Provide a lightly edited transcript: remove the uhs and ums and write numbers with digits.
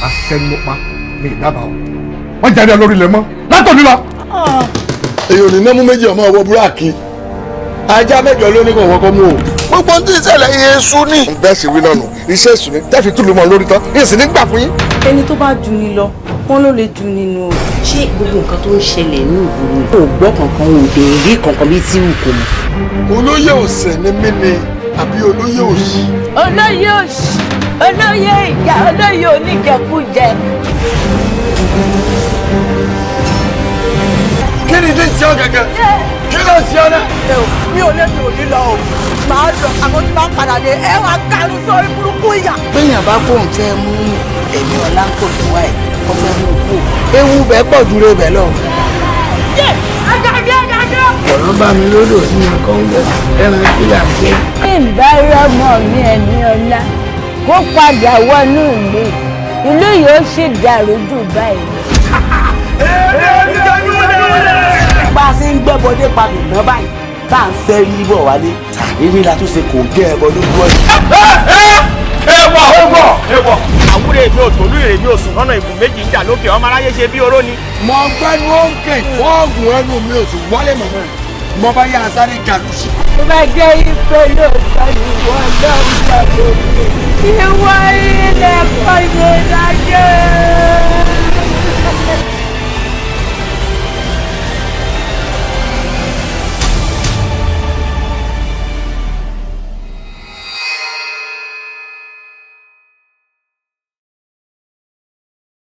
àṣẹ ni mo pa mi ìdábàá o wọ́n jáde lórí ilẹ̀ mọ́ látòní lọ. èyí ò ní nẹ́mú méjì ọmọ ọwọ́ búráàkì ajá mẹ́jọ ló ní kò wọ́n kọ́ mú o. gbogbo ní ìṣẹ̀lẹ̀ Yésù ní. bẹ́ẹ̀ sì wí náà nù iṣẹ́ èṣù ni tẹ́fì túlù mọ́ lórí tán yóò sì ní gbà fún yín. ẹni tó bá ju ni lọ wọn ló lè ju nínú o. ṣé gbogbo nǹkan tó ń ṣẹlẹ̀ ní ìgboro ò gbọ́ kankan ò dé rí kankan bí tí ò kò mọ̀. olóyè ọ̀sẹ̀ ni mí ni àbí olóyè òṣì. olóyè òṣì olóyè ìjà olóyè oníjẹkújẹ. kí ni tí ń ṣe ọ gẹ́gẹ́ kí ló ń ṣe ọ náà. mi ò lè mi ò ní lọ o màá lọ àwọn tí bá padà dé ẹ wàá kánú sórí burúkú ìyà. béèyàn bá fóun fẹ́ mú ẹ̀mí ọ̀la kò tó wáyé kó fẹ́ mú kú ewu bẹ́ẹ̀ pọ̀ dúró bẹ́ẹ̀ lọ. ọ̀rọ̀ bá mi lódò sí nǹkan ń bẹ̀ ẹran kílà ń pẹ́. ìbá rọmọ mi ẹ̀mí ọlá kó padà wọnú ìlú yóò sì dàrú jù báyìí. bá a ṣe ń gbẹ́bọdé padà náà báyìí tá à ń fẹ́ rí bọ̀ wálé eré la tún ṣe kò gẹ́ ẹbọ lójú ọ̀yìn. ẹ̀wọ̀ àwúrẹ́ èmi ò tòlú èrè mi ò sùn lọ́nà ìbùn méjì ń jà lókè ọmọ aráyé ṣe bí oró ni. mo gbẹ́nu òǹkè fọ́ọ̀gùn ẹnu mi ò sì wọlé mọ̀mọ́ mo bá yá sáré jàdùsí. tó bá jẹ́ ife lóòótọ́ ni wọ́n lọ́ọ́ gbàgbọ́ ìwọ ilẹ̀ kọ́ni lájẹ́.